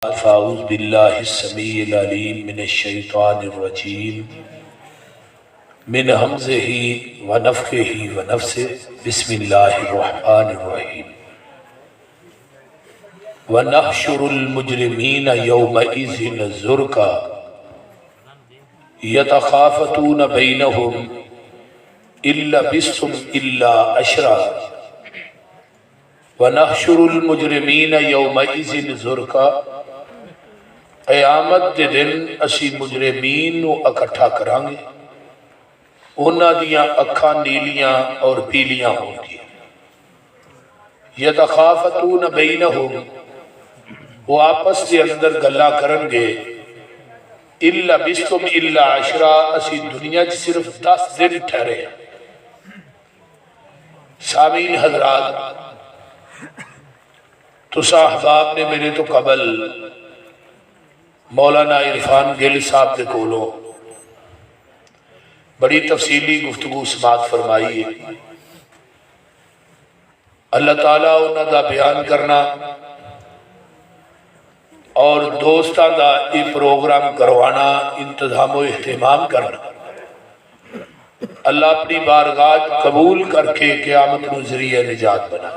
فاعوذ باللہ السمیع العلیم من الشیطان الرجیم من حمزہ ونفخہ ونفثہ بسم اللہ الرحمن الرحیم ونحشر المجرمین یومئذ زرقا یتخافتون بینہم ان لبثتم الا عشرا ونحشر المجرمین یومئذ زرقا قیامت دے دن اسی مجرمین نو اکٹھا کریں گے، انہاں دیاں اکھاں نیلیاں اور پیلیاں ہوں گی۔ یتخافتون بینہم، وہ آپس دے اندر گلا کرن گے، ان لبثتم الا عشرا، اسی دنیا چ صرف 10 دن ٹھہرے ہیں۔ سامعین حضرات، تو صاحباب نے میرے تو قبل مولانا عرفان گل صاحب کے کولوں بڑی تفصیلی گفتگو سماعت فرمائی ہے۔ اللہ تعالیٰ انہاں دا بیان کرنا اور دوستاں دا یہ پروگرام کروانا، انتظام و اہتمام کرنا، اللہ اپنی بارگاہ قبول کر کے قیامت نو ذریعہ نجات بنا۔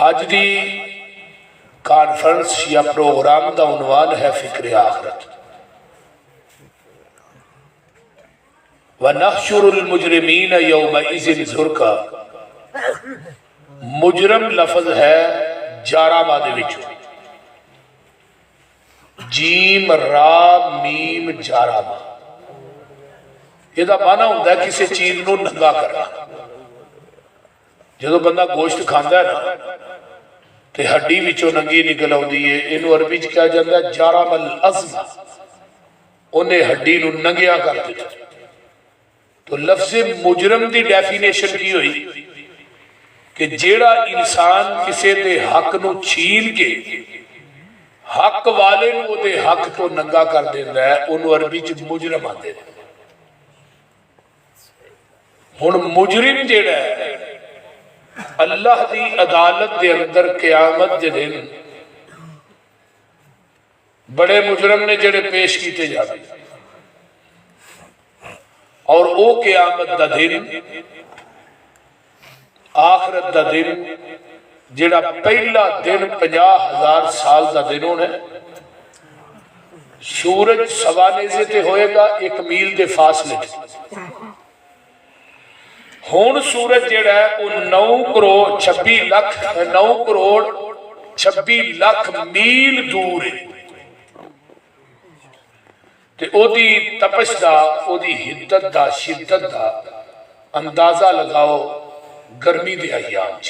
آج دی کانفرنس یا پروگرام دا عنوان ہے فکر آخرت۔ وَنَحْشُرُ الْمُجْرِمِينَ يَوْمَئِذٍ زُرْقًا، مجرم لفظ ہے جارہ مادے وچوں، جیم را میم جارہ ما، یہ دا معنی ہوندہ ہے کسی چیز نو ننگا کرنا۔ جدو بندہ گوشت کھاندا ہے نا تے ہڈی وچوں ننگی نکل آؤندی ہے، اینو عربی چ کہا جاتا ہے جارم العظم، انہیں ہڈی نو ننگیا کر دیتا۔ تو لفظ مجرم دی ڈیفینیشن کی ہوئی کہ جیڑا انسان کسے دے حق نو چھین کے حق والے نو دے حق تو ننگا کر دیتا ہے، انہوں عربی چ مجرم آتے ہیں۔ ہن مجرم جیڑا ہے اللہ دی عدالت دے اندر قیامت دے دن بڑے مجرم نے جڑے پیش کیتے جاتے، اور او قیامت دا دن آخرت دا دن جڑا پہلا دن 50,000 سال دا دن ہونے، سورج سوانیزے تے ہوئے گا 1 میل دے فاصلے تے، ہون سورج جڑا ہے وہ 9 کروڑ 26 لاکھ میل دور ہے، تے او دی تپش دا، او دی حدت دا، شدت دا اندازہ لگاؤ گرمی دے ایام چ۔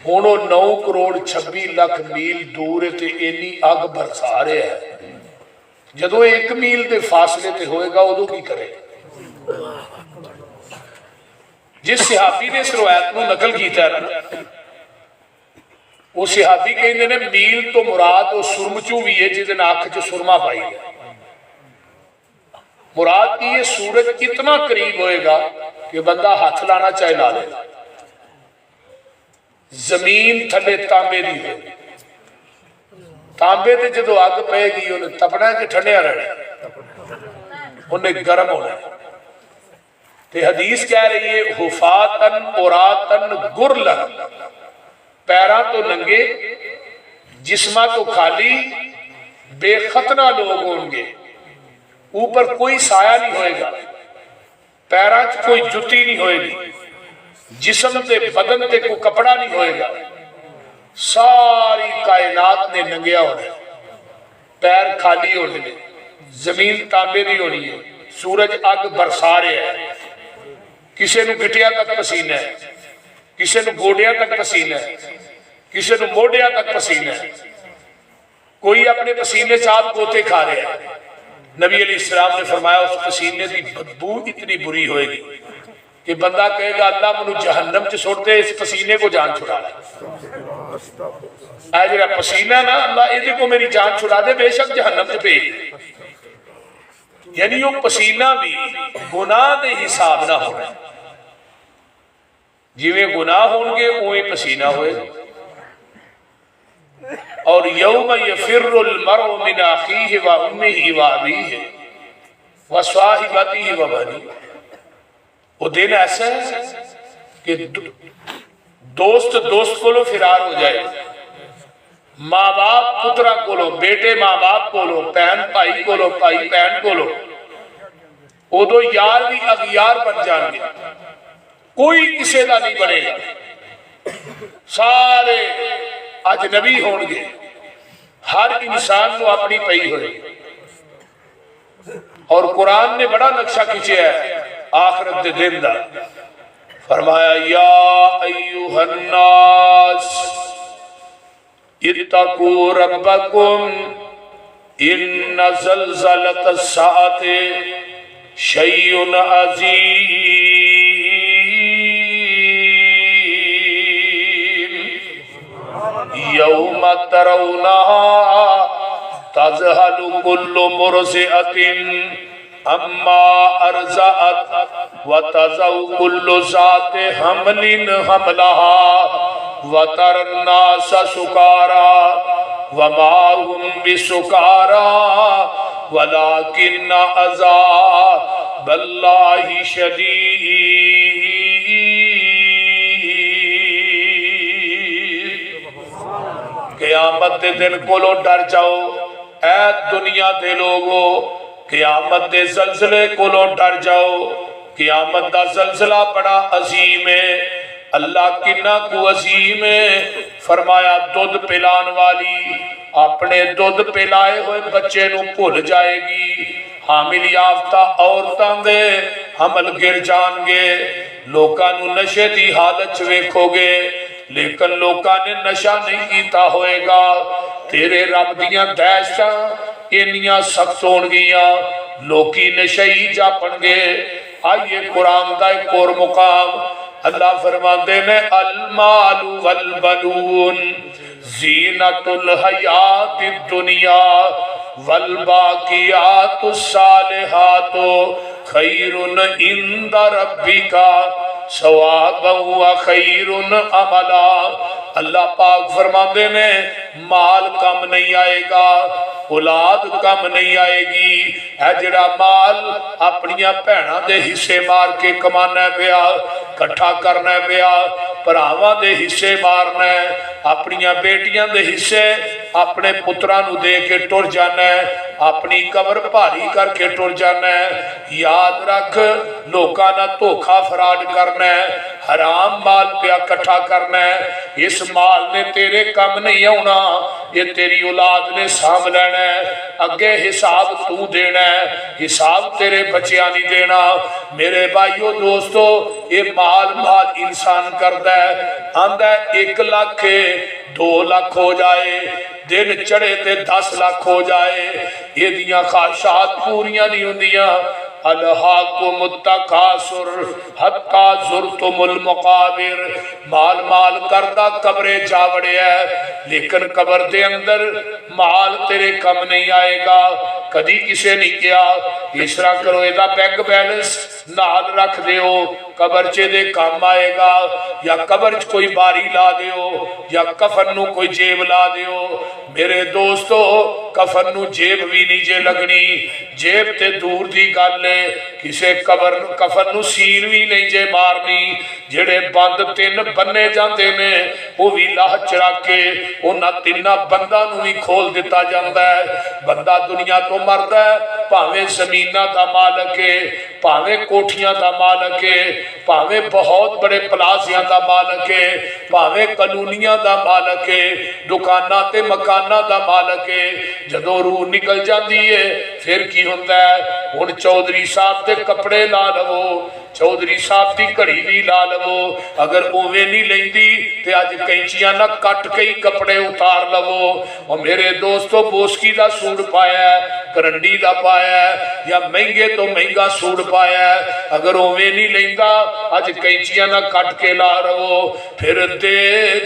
ہون او 9 کروڑ 26 لاکھ میل دور ہے تے اینی اگ برسا رہے ہے، جدو 1 میل دے فاصلے تے ہوئے گا ادو کی کرے؟ جس صحابی نے اس روایت کو نقل کیتا ہے وہ صحابی کہندے نے میل تو مراد وہ سرمچو بھی ہے جس دن آنکھ چ سرما پائی ہے، مراد کی یہ سورج اتنا قریب ہوئے گا کہ بندہ ہاتھ لانا چاہے لا لے، زمین تھلے تانبے دی ہے، تانبے تے جدو آگ پے گی انہیں تپنا ہے کہ ٹھنڈیا رہنا، انہیں گرم ہونا ہے۔ تے حدیث کہہ رہی ہے حفاتن عوراتن گرلن، پیران تو ننگے جسمہ تو خالی بے ختنہ لوگ ہوں گے، اوپر کوئی سایہ نہیں ہوئے گا، پیران کوئی جتی نہیں ہوئے گی، جسم تے بدن تے کوئی کپڑا نہیں ہوئے گا، ساری کائنات نے ننگیا ہونے، پیر خالی ہونے، زمین تانبے دی ہونی ہے، سورج آگ برسا رہے ہیں، کسے نو گٹیا تک پسینہ ہے، کسے نو گوڑیا تک پسینہ ہے، کسے نو موڑیا تک پسینہ ہے، کوئی اپنے پسینے چاپ گوتے کھا رہے ہیں۔ نبی علیہ السلام نے فرمایا اس پسینے دی بدبو اتنی بری ہوئے گی کہ بندہ کہے گا اللہ منو جہنم چ سوڑتے اس پسینے کو جان چھڑا لے، اے جڑا پسینہ نا اللہ ایدے کو میری جان چھڑا دے، بے شک جہنم چ بھیج دے۔ یعنی وہ پسینہ بھی گناہ دے حساب نہ ہونا، جویں گناہ ہون گے اویں پسینہ ہوئے. اور یوم یفر المرء من اخیہ و امہ و ابیہ و صاحبتہ و بنیہ. وہ دن ایسا ہے کہ دوست دوست کو فرار ہو جائے، ماں باپ پترا کو، بیٹے ماں باپ کو، بہن بھائی کو، بھائی بہن کو، ادو یار بھی اغیار بن جان گے، کوئی کسی کا نہیں بنے گا، سارے اجنبی ہون گے، ہر انسان کو اپنی پئی ہوئے. اور قرآن نے بڑا نقشہ کھینچا ہے آخرت دے دن دا. فرمایا یا ایوہ الناس اتقوا ربکم ان زلزلۃ الساعۃ شیء عظیم یوم ترونہا تذہل کل مرضعۃ اما ارضعت وتضع كل ذات حمل حملها وترى الناس سكارى وما هم بسكارى ولكن عذاب الله شديد. قیامت دے دن کولو ڈر جاؤ اے دنیا دے لوگو، قیامت دے زلزلے کولو ڈر جاؤ. قیامت دا زلزلہ بڑا عظیم ہے. اللہ کنا کو عظیم ہے. فرمایا دودھ پلان والی اپنے دودھ پلائے ہوئے بچے نو بھول جائے گی. حامل یافتہ عورتاں دے حمل گر جان گے. لوکاں نو نشے دی حالت ویکھو گے لیکن لوکاں نے نشہ نہیں کیتا ہوئے گا. تیرے رب دیاں دہشتاں انیاں سخت ہون گیاں، لوکی نشئی جاپن گے. آئیے قرآن دا ایک اور مقام اللہ فرماندے نے المال والبنون زینت الحیات الدنیا والباقیات الصالحات خیر عند ربک ثوابا و خیر عملا. اللہ پاک فرماندے نے مال کم نہیں آئے گا، اولاد کم نہیں آئے گی. اے جڑا مال اپنیاں بھیناں دے حصے مار کے کمانا پیا، کٹھا کرنا پیا، بھراواں دے حصے مارنا ہے، اپنیاں بیٹیاں دے حصے اپنے پتراں نو دے کے ٹر جانا ہے، اپنی قبر بھاری کر کے ٹر جانا ہے. یاد رکھ لوکاں نہ دھوکھا فراڈ کرنا ہے، حرام مال پیا کٹھا کرنا ہے. اس مال نے تیرے کم نہیں ہونا، یہ تیری اولاد نے سام لینا ہے. اگے حساب تو دینا ہے، حساب تیرے بچیاں نہیں دینا. میرے بھائیو دوستو یہ مال انسان کردا ہے. آندا ہے 1 لاکھ 2 لاکھ ہو جائے، دن چڑھے تے 10 لاکھ ہو جائے، یہ دیاں خواہشات پوریاں نہیں ہوندیاں. الہاکم التکاثر حتی زرتم المقابر. مال کردہ قبرے جاوڑے ہے، لیکن قبر دے اندر مال تیرے کم نہیں آئے گا. کدی کسے نہیں کیا اس طرح کرو ایدہ بینک بیلنس نال رکھ دیو، قبر چے دے کام آئے گا. یا قبر چ کوئی باری لا دیو، یا کفن نو کوئی جیب لا دیو. میرے دوستو کفن نو جیب بھی نہیں جے لگنی، جیب تے دور دی گل ہے. کسے قبر کفن نو سین بھی نہیں جے مارنی. جڑے بند 3 بننے جاندے نے وہ بھی لاہ چرا کے انہاں 3 بندہ نو بھی کھول دیتا جاندہ ہے. بندہ دنیا تو مرد ہے، پاویں زمینہ دا مالک ہے، پاویں کوٹھیاں دا مالک ہے، پاویں بہت بڑے پلازیاں دا مالک ہے، پاویں کلونیاں دا مالک ہے، دکانہ تے مکانہ دا مالک ہے. جدو روح نکل جاندی ہے پھر کی ہوندہ ہے؟ ان چودھری صاحب دے کپڑے لا لو، چودھری صاحب دی کڑی بھی لا لو. اگر اوے نہیں لیندی تے آج کینچیاں نہ کٹ کئی کپڑے اتار لو. اور میرے دوستو بوسکی دا سوڑ پایا ہے، کرنڈی دا پایا ہے، یا مہنگے تو مہنگا سوڑ پایا ہے. اگر اوے نہیں لیندہ آج کینچیاں نہ کٹ کے لا رہو. پھر دے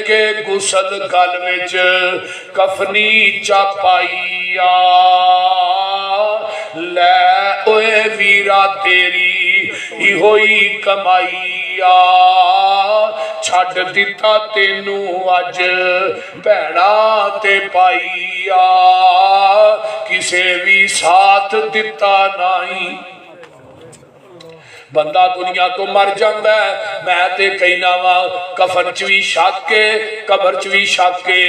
کے گسل گل وچ کفنی چاپائیا لے اوے ویرا تیری ہی ہوئی کمائی. چھڈ دتا تینو اج بھیڑا تے پائیا کسے بھی ساتھ دتا نہیں بندہ دنیا تو مر جاندا ہے میں تے کہنا وا کفن چ بھی شک کے قبر چ بھی شک کے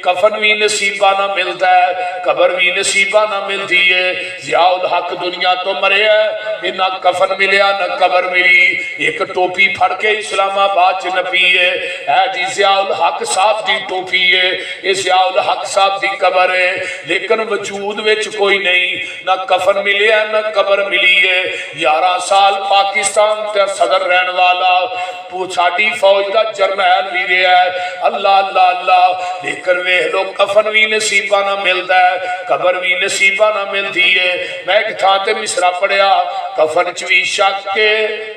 کفن بھی نصیبہ نہ ملتا ہے قبر بھی نصیبہ نہ ملتی ہے ضیاء الحق دنیا تو مرے ہے نہ کفن ملیا نہ قبر ملی ایک ٹوپی پھڑ کے اسلام آباد چ نپی ہے اے جی ضیاء الحق صاحب دی ٹوپی ہے یہ ضیاء الحق صاحب دی قبر ہے لیکن وجود وچ کوئی نہیں نہ کفن ملیا نہ قبر ملی ہے 11 سال پاکستان کا صدر رہن والا ساڈی فوج کا جرنیل بھی رہا ہے اللہ اللہ اللہ لیکن ویکھ لو کفن بھی نصیبہ نہ ملتا ہے قبر بھی نصیبہ نہ ملتی ہے میں ایک تھان تے مصرع پڑھیا کفن چ بھی شک کے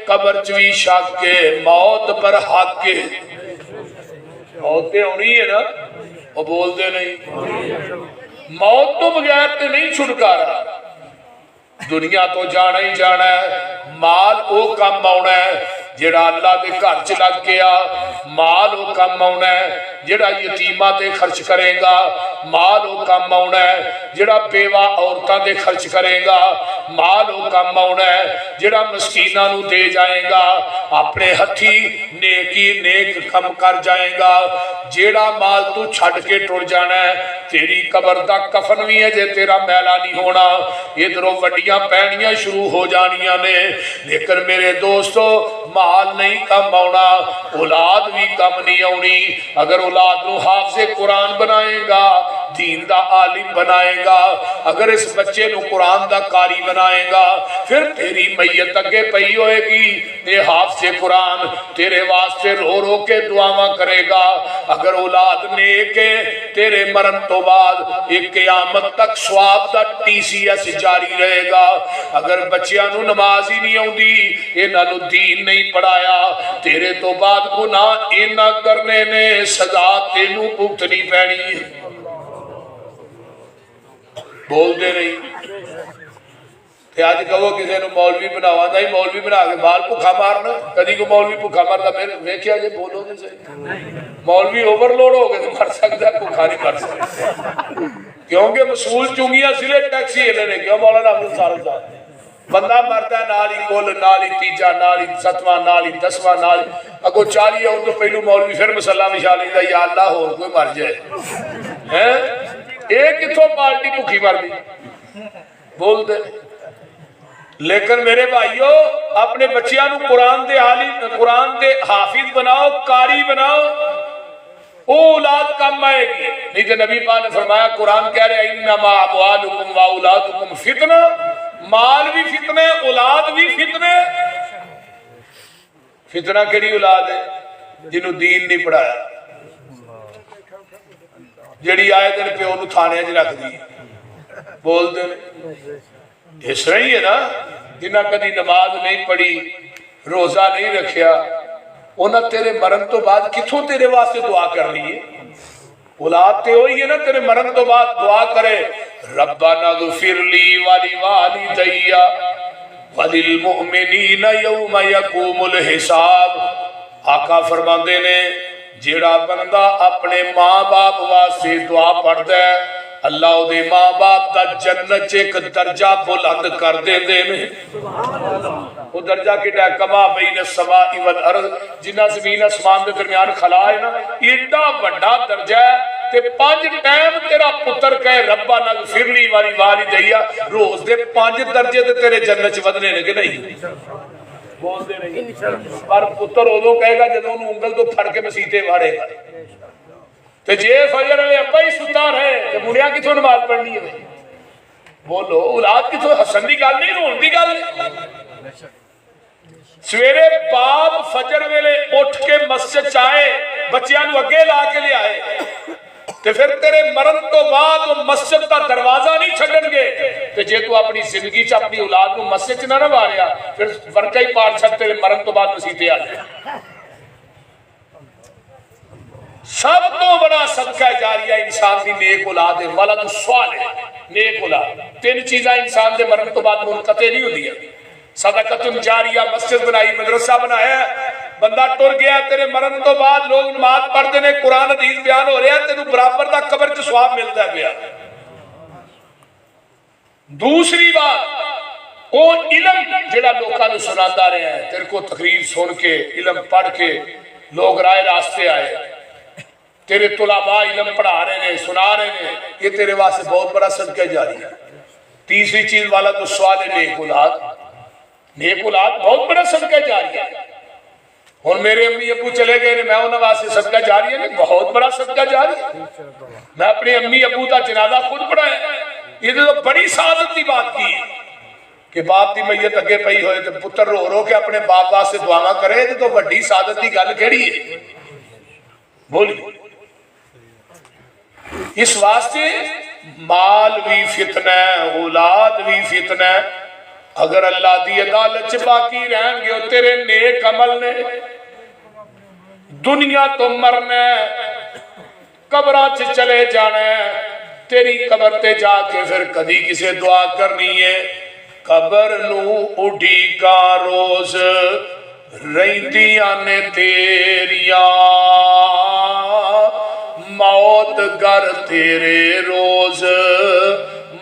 قبر چ بھی شک کے موت پر حق کے موت تے ہونی ہے نا وہ بول دے نہیں موت تو بغیر تے نہیں چھٹکارا دنیا تو جانا ہی جانا ہے مال او کم آنا ہے جڑا اللہ دے گھر چ لگ گیا مال او کم آنا ہے جڑا یتیماں تے خرچ کرے گا مال او کم آنا ہے جڑا بیوہ عورتاں تے خرچ کرے گا مال او کم آنا ہے جڑا مسکیناں نو دے جائے گا اپنے ہتھی نیکی نیک کم کر جائے گا جیڑا مال تو چھڈ کے ٹر جانا ہے تیری قبر دا کفن بھی ہے جے تیرا میلا نہیں ہونا ادھروں وڈیاں پینیاں شروع ہو جانیاں نے لیکن میرے دوستو مال نہیں کم آنا اولاد بھی کم نہیں آنی اگر اولاد نو حافظ قرآن بنائے گا دین دا عالم بنائے گا اگر اس بچے نو قرآن دا قاری بنائے گا پھر تیری میت اگے پئی ہوئے گی تے حافظ قرآن تیرے واسطے رو رو کے دعاواں کرے گا اگر اولاد نیک ہے تیرے مرن تو بعد ایک قیامت تک ثواب دا TCS جاری رہے گا اگر بچیاں نو نماز ہی نہیں آؤندی انہاں نو دین نہیں پڑھایا تیرے تو بعد گناہ اینا کرنے نے سزا تینوں بھگتنی پینی بول دے نہیں تے آج کہو کسی نو مولوی بناوا دا ہی مولوی بنا کے بال بھکھا مارنا کدی کو مولوی بھکھا مارتا میرے ویکھیا جے بولو تے صحیح مولوی اوور لوڈ ہو گئے تو مر سکتا ہے بھکھا نہیں مر سکتا کیونکہ مسئول چونگیاں سلے ٹیکسی ہلے نے کیوں مولانا عبد الصالح صاحب بندہ مرتا ہے نالی کل نالی تیجا نالی ستواں نالی دسواں نالی اگو 40 آؤں تو پہلو مولوی پھر مسلح مشا لیندہ یا اللہ ہو کوئی مر جائے ایک اتھو پارٹی بھکی مر دی بول دے لیکن میرے بھائیو اپنے بچیاں نو قرآن دے عالم قرآن دے حافظ بناؤ قاری بناؤ او اولاد کم آئے گی نہیں کہ نبی پاک نے فرمایا قرآن کہہ رہے انما اموالکم و اولادکم فتنہ مال بھی فتنہ اولاد بھی فتنہ فتنہ کیڑی اولاد ہے جنہوں دین نہیں پڑھایا جڑی آئے دن پہ انہوں تھانے اج رکھ دی بول دے اس طرح ہی ہے نا جنہاں کدی نماز نہیں پڑھی روزہ نہیں رکھیا انہاں تیرے مرن تو بعد کتھوں تیرے واسطے دعا کرنی ہے اولاد تے ہوئی ہے نا تیرے مرن تو بعد دعا کرے ربنا اغفر لی ولوالدی وللمؤمنین یوم یقوم الحساب آقا فرماندے نے جیڑا بندہ اپنے ماں باپ واسطے دعا پڑھدا ہے اللہ دے ماں باپ دا جنت ایک درجہ بلند کر دے دے میں وہ درجہ کیڑا کما بین السماء والارض جنہ زمین اسمان دے درمیان خلا ہے نا ایڈا بڑا درجہ ہے تے 5 ٹائم تیرا پتر کہے ربنا اغفر لی ولوالدی روز دے 5 درجے تے تیرے جنت چ ودنے نے کہ نہیں بول دے نہیں پر پتر ادو کہے گا جدوں انہوں انگل تو پھڑ کے مسیتے واڑے گا تے جے فجر والے ابا ہی ستا رہے تے مڑیا کتھوں نماز پڑھنی ہے بولو اولاد کتھوں ہسن دی گل نہیں رون دی گل سویرے باپ فجر ویلے اٹھ کے مسجد چاہے بچیاں نو اگے لا کے لے آئے تے پھر تیرے مرن تو بعد وہ مسجد کا دروازہ نہیں چھڈن گے تے جے تو اپنی زندگی چ اپنی اولاد نو مسجد چ نہ واریا پھر ورکا ہی پار چھڈ تیرے مرن تو بعد مسیتے آ جائے سب تو بڑا صدقہ جاریہ انسان دی نیک اولاد ہے ولد صالح نیک اولاد 3 چیزاں انسان دے مرن تو بعد منقطع نہیں ہوندی صدقۃ جاریہ مسجد بنائی مدرسہ بنایا بندہ ٹر گیا تیرے مرن تو بعد لوگ نماز پڑھتے ہیں قرآن حدیث بیان ہو رہا ہے تینوں برابر دا قبر چ ثواب ملتا ہے پیا دوسری بات وہ علم جڑا لوکاں نوں سناتا رہا ہے تیرے کو تقریر سن کے علم پڑھ کے لوگ رائے راستے آئے تیرے طلباء علم پڑھا رہے ہیں سنا رہے ہیں یہ تیرے واسطے بہت بڑا صدقہ جاری ہے تیسری چیز والا تو سوال ہے نیک اولاد بہت بڑا صدقہ جاری ہے اور میرے امی ابو چلے گئے میں انہوں واسطے صدقہ جاری ہے بہت بڑا صدقہ جاری ہے میں اپنے امی ابو کا جنازہ خود پڑھایا یہ تو بڑی سعادت کی بات کی ہے کہ باپ کی میت اگے پئی ہوئے تو پتر رو رو کے اپنے باپ واسطے دعا کرے تو بڑی سعادت کی گل کیڑی ہے بولی اس واسطے مال بھی فتنہ ہے اولاد بھی فتنہ ہے اگر اللہ دی عدالت چ باقی رہن گے تیرے نیک عمل نے دنیا تو مرنا قبراں چ چلے جانا تیری قبر تے جا کے پھر کدی کسے دعا کرنی ہے قبر نو اڈی کا روز رہندیاں نے تیریاں موت گر تیرے روز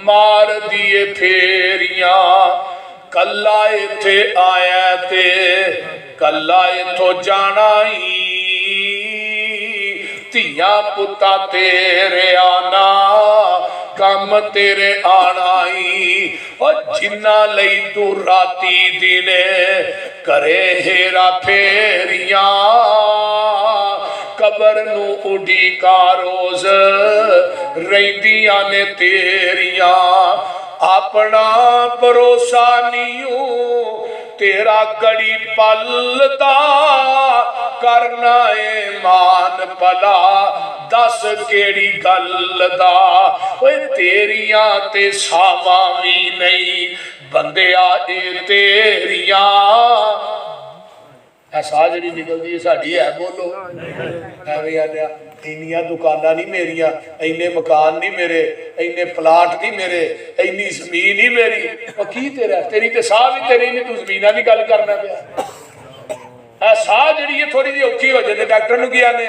مار دیے پھیریاں کلا ایتھے آیا تے کلا ایتھو جانا ہی تیاں پتا تیرے آنا کم تیرے آنا ہی اور جنہ لئی تو راتی دینے کرے ہیرا پھیریاں قبر نو اڈی کا روز رہندیاں نے تیریاں اپنا بھروسہ نیوں تیرا کڑی پلتا کرنا ایمان پلا دس کیڑی گل دا اوے تیریاں تے ساواں وی نہیں بندیا اے تیریاں ایسا جڑی نکلتی ہے ساڈی ہے بولو ایویں آدھا اینیاں دکاناں نہیں میریاں اینے مکان نہیں میرے اینے پلاٹ نہیں میرے اینی زمین نہیں میری وہ کی تیرا تیری تے ساہ بھی تیری نہیں تو زمیناں دی گل کرنا پیا اے ساہ جڑی ہے تھوڑی جی اوکھی ہو جائے ڈاکٹر نو کی آنے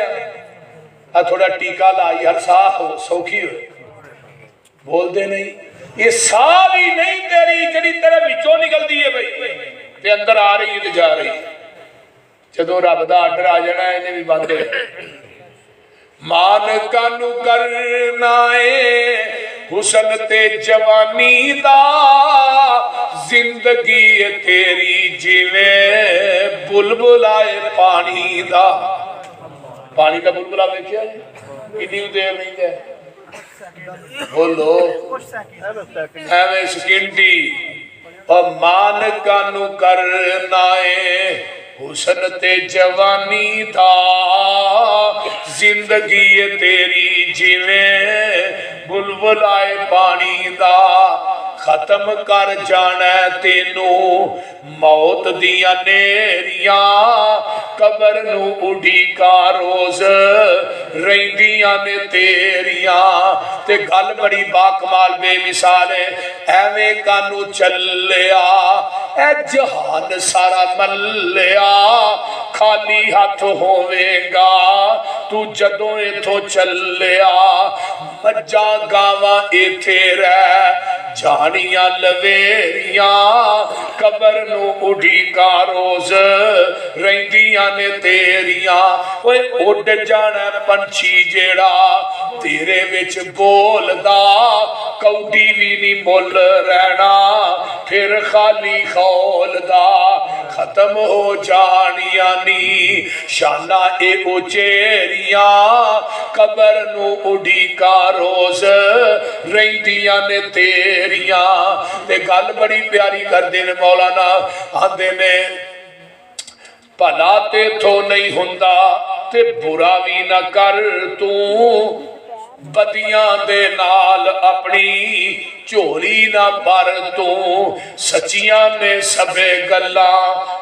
آ تھوڑا ٹیکا لائی ہر ساہ سوکھی ہوئے بول دے نہیں یہ ساہ بھی نہیں تیری جڑی تیرے وچوں نکلتی ہے بھائی تے اندر آ رہی ہے تے جا رہی ہے جدو رب دا آرڈر آ جانا ہے انہیں بھی بند ہو مان کانو کرنا ہے حسن تے جوانی دا زندگی تیری جیویں بلبل آئے پانی دا پانی دا بلبلا دیکھیا جی کنی دیر نہیں ہے بولو ایویں سکنٹی اور مان کانو کرنا ہے حسن تے جوانی دا زندگی تیری جیویں بلبل آئے پانی دا ختم کر جانا تینو موت دیاں نیریاں قبر نو اڈی کا روز رہندیاں نے تیریاں تے گل بڑی باکمال بے مثال ہے ایویں کانو چلیا اے جہان سارا ملیا خالی ہاتھ ہووے گا تو جدوں ایتھوں چلیا مجھاں گاواں ایتھے رہ جانیاں لویریاں قبر نو اڈی کا روز رہندیاں نے تیریاں اوے اڈ جانا پنچھی جیڑا تیرے وچ بولدا کوڈی وی نہیں مل رہنا پھر خالی خولدا ختم ہو جانیاں نی شانہ اے اچیریاں قبر نو اڈی کا روز رہندیاں نے تیریاں تے گل بڑی پیاری کر دے مولانا آندے نے بھلا تے تھو نہیں ہوندا تے برا وی نہ کر تو بدیاں دے نال اپنی چوری نہ بھر تو سچیاں نے سبے گلاں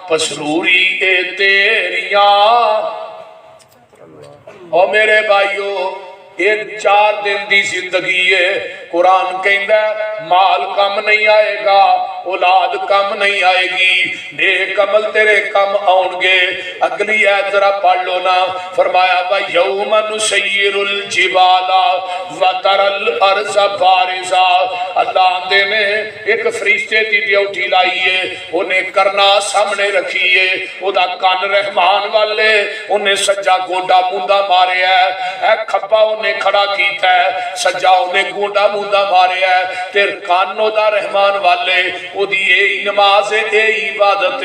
پسروری اے تیریاں او میرے بھائیو یہ 4 دن دی زندگی ہے قرآن کہندا ہے مال کم نہیں آئے گا اولاد کم نہیں آئے گی، نیک عمل تیرے کم آؤں گے۔ اگلی آیت ذرا پڑھ لو نا، فرمایا وَيَوْمَ نُسَيِّرُ الْجِبَالَ وَتَرَى الْأَرْضَ بَارِزَةً۔ اللہ آندے نے ایک فرشتے دی ڈیوٹی لائیے، انہیں کرنا سامنے رکھیے، او دا کان رحمان والے، انہیں سجا گوڈا موندا مارے ہے، کھپا انہیں کھڑا کیتا ہے، سجا انہیں گوڈا موندا مارے ہے، تیر کانو دا رحمان والے، او دی اے نماز اے عبادت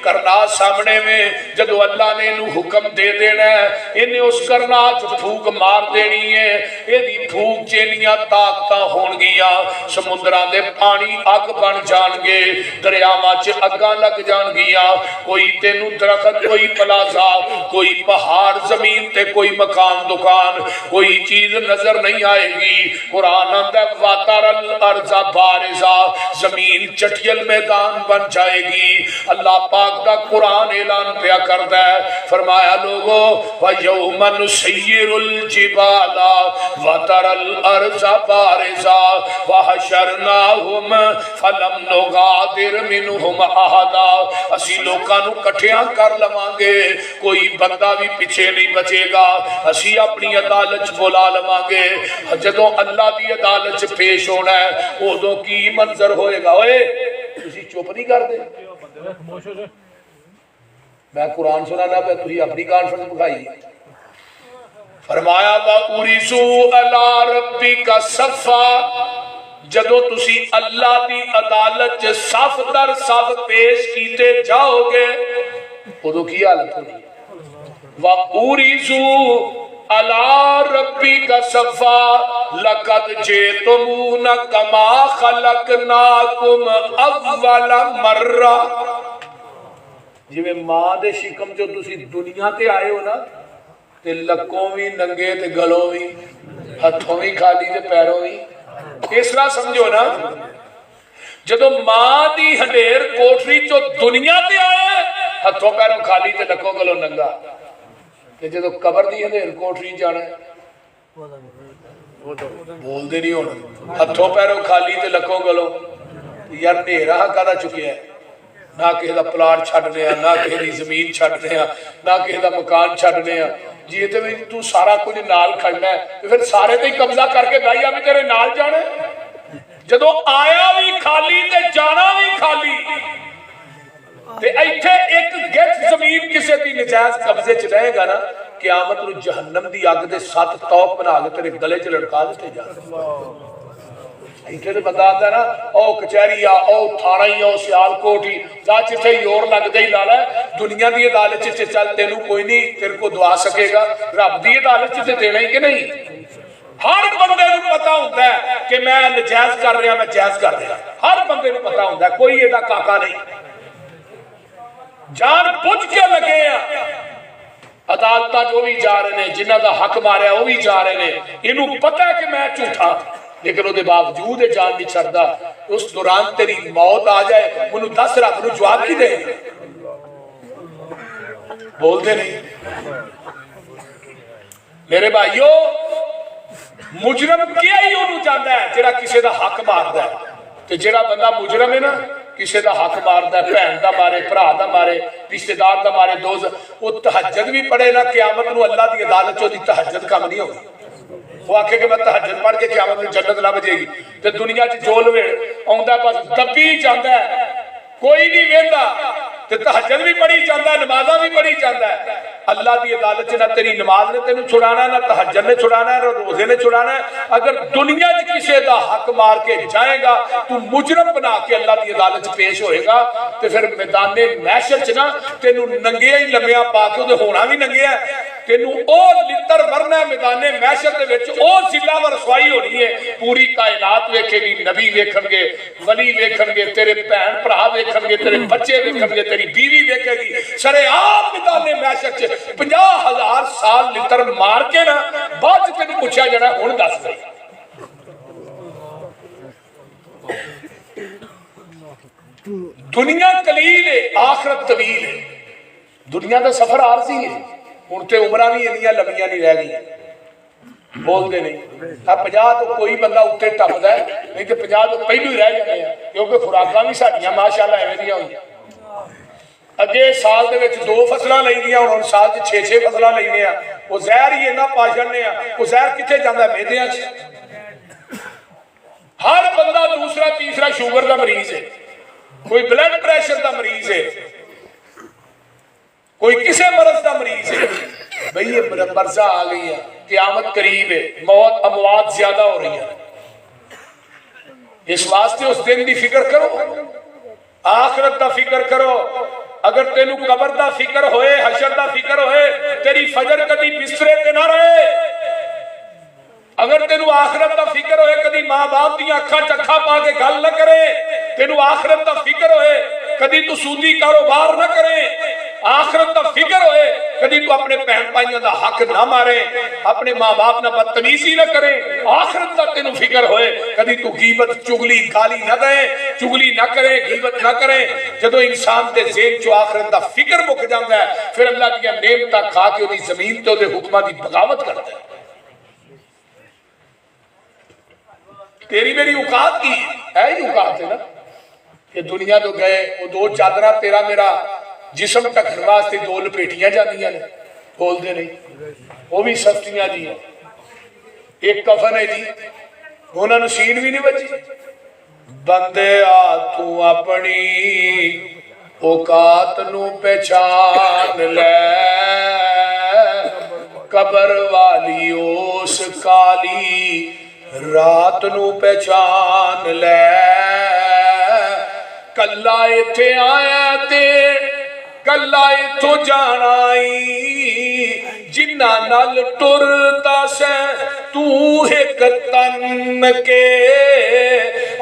کرنا سامنے میں، جدو اللہ نے انہوں حکم دے دینا ہے، انہیں اس کرنا پھوک مار دینی ہے، اے دی پھوک چینیاں طاقتاں ہون گیا، سمندران دے پانی اگ بن جان گے، دریاواں چ اگاں لگ جان گیا، کوئی تینو درخت، کوئی پلازا، کوئی پہاڑ زمین تے، کوئی مکان دکان، کوئی چیز نظر نہیں آئے گی۔ قرآن اندر وَتَرَى الْأَرْضَ بَارِزَةً، زمین چٹیل میدان بن جائے گی۔ اللہ پاک دا قرآن اعلان پیا کردا ہے، فرمایا لوگو وَيَوْمَ نُسَيِّرُ الْجِبَالَ وَتَرَى الْأَرْضَ بَارِزَةً وَحَشَرْنَاهُمْ فَلَمْ نُغَادِرْ مِنْهُمْ أَحَدًا، اسی لوکاں نو کٹھیاں کر لواں گے، کوئی بندہ بھی پیچھے نہیں بچے گا، اسی اپنی عدالت بلا لواں گے۔ جدوں اللہ دی عدالت پیش ہونا ہے، ادوں کی منظر ہوئے گا؟ اوئے تسی چپ نہیں کر دے، میں قرآن سنانا پہ تسی اپنی کانفرنس بکھائی۔ فرمایا وَأُرِسُوا عَلَىٰ رَبِّكَ صَفًّا، جدو تسی اللہ دی عدالت صف در صف پیش کیتے جاؤ گے، ادو کی حالت ہونی؟ وَأُرِسُوا عَلَىٰ رَبِّكَ صَفًّا لَقَدْ جِئْتُمُونَا كَمَا خَلَقْنَاكُمْ أَوَّلَ مَرَّةٍ، جویں ماں دے شکم جو تسی دنیا تے آئے ہو نا، تے لکوں بھی ننگے تے گلوں بھی، ہتھوں بھی خالی تے پیروں بھی، اس طرح سمجھو نا، جدو ماں دی ہنڈیر کوٹری جو دنیا تے آئے، ہتھوں پیروں خالی تے لکوں گلوں ننگا، تے جدو قبر دی ہنڈیر کوٹری جانا ہے بول دے نہیں ہونا، ہتھوں پیروں خالی تے لکوں گلوں، یار نیرہ کہاں چکے ہیں، نہ کسی دا پلاٹ چھڑنے ہیں، نہ کسی دی زمین چھڑنے ہیں، نہ کسی دا مکان چھڑنے ہیں، جی تے بھی تو سارا کچھ نال کھڑنا ہے، پھر سارے تے قبضہ کر کے بھائی بھی تیرے نال جانا ہے، جدو آیا بھی خالی تے جانا بھی خالی، تے ایتھے ایک گھٹ زمین کسے دی نجائز قبضے چ رہے گا نا، قیامت نو جہنم دی اگ دے 7 توق بنا کے تیرے گلے چ لٹکا دتے جانا۔ ایتھے تے بندہ آندا ہے نا، او کچہری آ، او تھانا ہی، او سیال کوٹ ہی، جا جتھے یور لگ دے ہی لالا ہے، دنیا دی عدالت چ چل تینو کوئی نہیں تیرے کو دعا سکے گا، رب دی عدالت چ دینا ہی کہ نہیں؟ ہر بندے نو پتا ہوتا ہے کہ میں نجائز کر رہا، میں جائز کر رہا، ہر بندے نو پتا ہوتا ہے، کوئی ایدا کاکا نہیں، جان بوجھ کے لگے ہیں عدالتاں جو بھی جا رہے ہیں، جنہ دا حق ماریا وہ بھی جا رہے ہیں، انہوں پتہ ہے کہ میں جھوٹا، لیکن وہ دے باوجود جان نہیں چھڑدا، اس دوران تیری موت آ جائے، منو دس رب نو جواب کی دے بول دے نہیں۔ میرے بھائیو مجرم کیا ہی انہوں جاندہ ہے جڑا کسی دا حق ماردا ہے، تو جڑا بندہ مجرم ہے نا کسی دا حق ماردا ہے، بہن دا مارے، بھرا دا مارے، رشتہ دار دا مارے، دوست، وہ تہجد بھی پڑھے نا، قیامت نو اللہ دی عدالت چو دی تہجد کم نہیں ہوگی۔ وہ آکھے کہ میں تہجد پڑھ کے قیامت میں جنت لب جائے گی، تو دنیا چ جو لوے آندا بس دبی جاندا ہے، کوئی نہیں ویندا، تے تہجد بھی پڑھی جاندا ہے، نمازاں بھی پڑھی جاندا ہے۔ اللہ دی عدالت نہ تیری نماز نے تینوں چھڑانا ہے، نہ تہجد نے چھڑانا ہے، نہ روزے نے چھڑانا ہے۔ اگر دنیا وچ کسی دا حق مار کے جائے گا، تو مجرم بنا کے اللہ دی عدالت پیش ہوئے گا، تے پھر میدان محشر چ نا تینوں ننگیا ہی لمیا پا کے تے ہونا بھی ننگیا ہے، تینوں او لتر ورنا ہے میدان محشر دے وچ، او ذلہ و رسوائی ہونی ہے، پوری کائنات ویکھے گی، نبی ویکھن گے، ولی ویکھن گے، تیرے بہن بھرا ویکھن گے، تیرے بچے ویکھن گے، تیری بیوی ویکھے گی، سرے عام میدان محشر چ 50,000 سال لتر مار کے نا بعد تینوں پوچھا جانا ہن دس دے۔ دنیا قلیل ہے، آخرت طویل ہے، دنیا دا سفر عارضی ہے، ہن تے عمرہ بھی انیاں لمبیاں نہیں رہ گئی، بولتے نہیں. 50 تو کوئی بندہ اتنے ٹپتا ہے, نہیں تو 50 تو پہلو ہی رہ جاتے ہیں, کیونکہ خوراکاں بھی ساڈیاں ماشاءاللہ ایویں دیاں ہوندیاں. اگے سال دے وچ 2 فصلاں لئیاں, ہن سال وچ 6 فصلاں لینے آ. وہ زہر ہی انہاں پا چھڈنے آ, وہ زہر کتنے جاندا ہے؟ معدیاں وچ. ہر بندہ دوسرا تیسرا شوگر دا مریض ہے, کوئی بلڈ پریشر دا مریض ہے, کوئی کسے مرض دا مریض ہے. بھئی یہ مرضاں آ گئی ہیں, قیامت قریب ہے, موت اموات زیادہ ہو رہی ہیں. اس واسطے اس دن دی فکر کرو, آخرت دا فکر کرو. اگر تینو قبر دا فکر ہوئے, حشر دا فکر ہوئے, تیری فجر کدی بسترے تے نہ رہے. اگر تینو آخرت دا فکر ہوئے, کدی ماں باپ دی اکھاں چکھا پا کے گل نہ کرے. تینو آخرت دا فکر ہوئے, کدی تو سودی کاروبار نہ کرے. آخرت دا فکر ہوئے, کدی تو اپنے بہن بھائیوں دا حق نہ مارے, اپنے ماں باپ نہ بدتمیزی نہ کرے. آخرت دا تینو فکر ہوئے, کدی تو غیبت چگلی گالی نہ دے, چگلی نہ کرے, غیبت نہ کرے. جدو انسان دے ذہن چو آخرت دا فکر مک جاندا ہے, پھر اللہ دی نعمتاں کھا کے اودی زمین تے اودے حکماں دی بغاوت کرتا ہے. تیری میری اوقات کی ہے ہی اوقات ہے نا, کہ دنیا تو گئے, وہ 2 چادرہ تیرا میرا جسم ٹکن واسطے 2 لپیٹیاں جاندیاں نے, بولتے نہیں, وہ بھی سستیاں جی ہیں. ایک کفن ہے جی, انہوں نے سین بھی نہیں بچی. بندے آ تو اپنی اوقات نو پہچان لے, قبر والی اس کالی رات نو پہچان لے. کلا ایتھے آیا تے کلا ایتھوں جانا ای, جنہ نال ٹرتا سے تو ایک تن کے,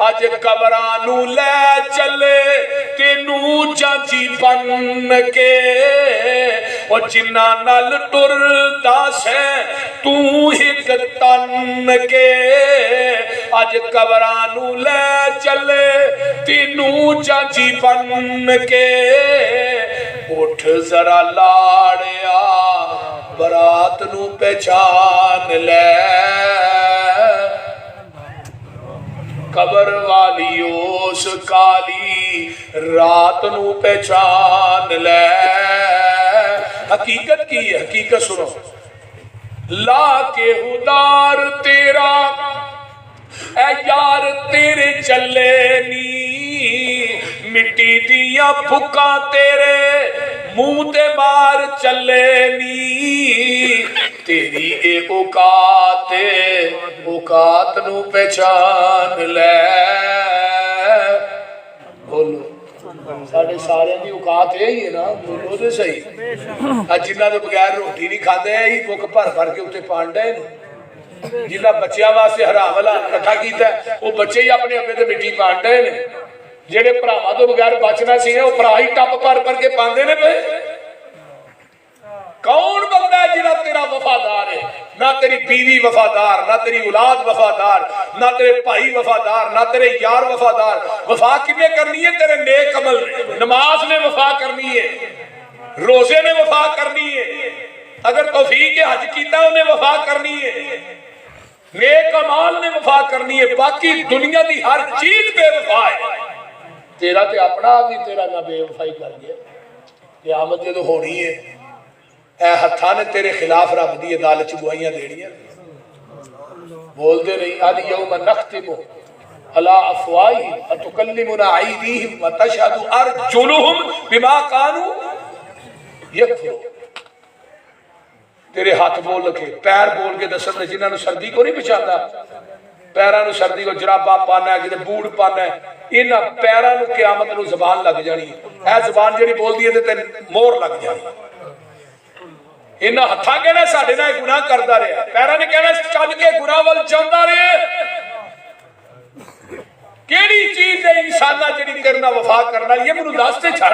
اج قبرانو لے چلے تینو چاچی بن کے. اور جنہ نال ٹرتا سے تو ایک تن کے, اج قبرانو لے چلے تینو چاچی بن کے. اٹھ ذرا لاڑیا برات نو پہچان لے, قبر والی اس کالی رات نو پہچان لے. حقیقت کی ہے, حقیقت سنو. لا کے ہدار تیرا اے یار تیرے چلے نی, مٹی دیا پھکا تیرے منہ تے مار چلے نی. تیری اے اوقات اوقات نو پہچان لے. بولو ساڑھے سارے دی اوقات یہی ہے نا, بولو دے صحیح. جنہ دے بغیر روٹی نہیں کھاندے ہیں, ہی بک بھر بھر کے اتنے پانڈے ہیں. جنہ بچیاں واسطے حرام والا کٹھا کیتا ہے, وہ بچے ہی اپنے ابے تے مٹی پانڈے ہیں. جڑے بھراواں تو بغیر بچنا سی, وہ بھرا ہی ٹپ بھر بھر کے پاندے نے پے. کون بندہ ہے جنہ تیرا وفادار ہے؟ نہ تیری بیوی وفادار, نہ تیری اولاد وفادار, نہ تیرے بھائی وفادار, نہ تیرے یار وفادار. وفا کنے کرنی ہے؟ تیرے نیک عمل نے. نماز نے وفا کرنی ہے, روزے نے وفا کرنی ہے, اگر توفیق حج کیتا انہیں وفا کرنی ہے, نیک اعمال نے وفا کرنی ہے. باقی دنیا دی ہر چیز بے وفا ہے. تیرا تے اپنا بھی تیرا نہ بے وفائی کر گیا. قیامت جدو ہونی ہے, اے ہتھاں نے تیرے خلاف رب دی عدالت چ گواہیاں دینیاں. بولتے نہیں. الیوم نختم علی افواہہم وتکلمنا ایدیہم وتشہد ارجلہم بما کانوا یکفرون. تیرے ہاتھ بول رکھے, پیر بول کے دسن, جنہاں نو سردی کو نہیں پہچاندا, پیراں نو سردی کو جرابہ پانا ہے, کتے بوٹ پانا ہے, انہاں پیراں نو قیامت نو زبان لگ جانی ہے. اے زبان جڑی بول دی ہے تے مور لگ جانی. انہاں ہتھاں کہنا ساڈے نال گناہ کردا رہیا, پیراں نے کہنا چل کے گناہ ول جاندا رہے. کیڑی چیز ہے انساناں جڑی کرنا وفا کرنا, یہ مینوں دس تے چھڑ.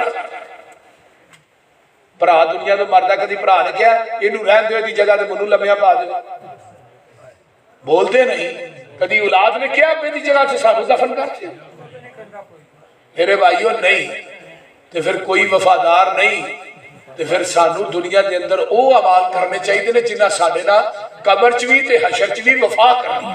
بھرا دنیا تو مردا, کدی بھرا نے کہا اینو رہن دیو دی جگہ تے مینوں لمیا پا دے. بولتے نہیں. کدی اولاد نے کہا اپنی جگہ سے سانو دفن کر دیا. میرے بھائیو نہیں, تو پھر کوئی وفادار نہیں. ਤੇ ਫਿਰ ਸਾਨੂੰ ਦੁਨੀਆ ਦੇ ਅੰਦਰ ਉਹ ਅਮਾਲ ਕਰਨੇ ਚਾਹੀਦੇ ਨੇ ਜਿਨ੍ਹਾਂ ਸਾਡੇ ਨਾਲ ਕਬਰ 'ਚ ਵੀ ਤੇ ਹਸ਼ਰ 'ਚ ਵੀ ਵਫਾ ਕਰਨੀ।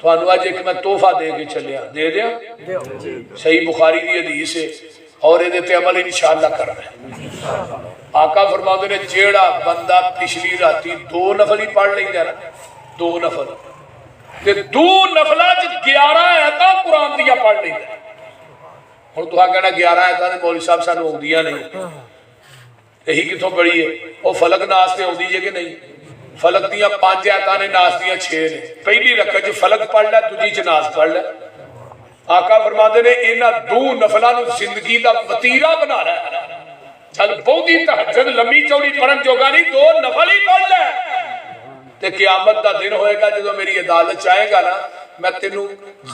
تھانوں اج ایک میں تحفہ دے کے چلیا، دے دیا؟ صحیح بخاری دی حدیث ہے اور یہ تے عمل انشاءاللہ کرنا ہے۔ آقا فرماتے نے جیڑا بندہ پچھلی راتی 2 نفل ہی پڑھ لیندا نا، 2 نفل تے 2 نفلاں چ 11 آیتاں قرآن دیاں پڑھ لیندا۔ ہن تہاں کہنا 11 آیتاں تے مولوی صاحب سانوں آندیاں نہیں، یہی کتوں پڑھی ہے؟ وہ فلک ناس تے آندی جے کہ نہیں؟ فلک دیاں 5 آیتاں نے، ناس دیاں 6 نے۔ پہلی رکعت چ فلک پڑھ لے، دوجی چ ناس پڑھ لے۔ آقا فرماتے نے انہاں 2 نفلاں نوں زندگی دا وتیرہ بنانا ہے۔ چل بہتی تہجد لمبی چوڑی پڑھن جوگا نہیں، 2 نفل ہی پڑھ لے تے قیامت دا دن ہوئے گا جدوں میری عدالت چاہے گا نا، میں تینوں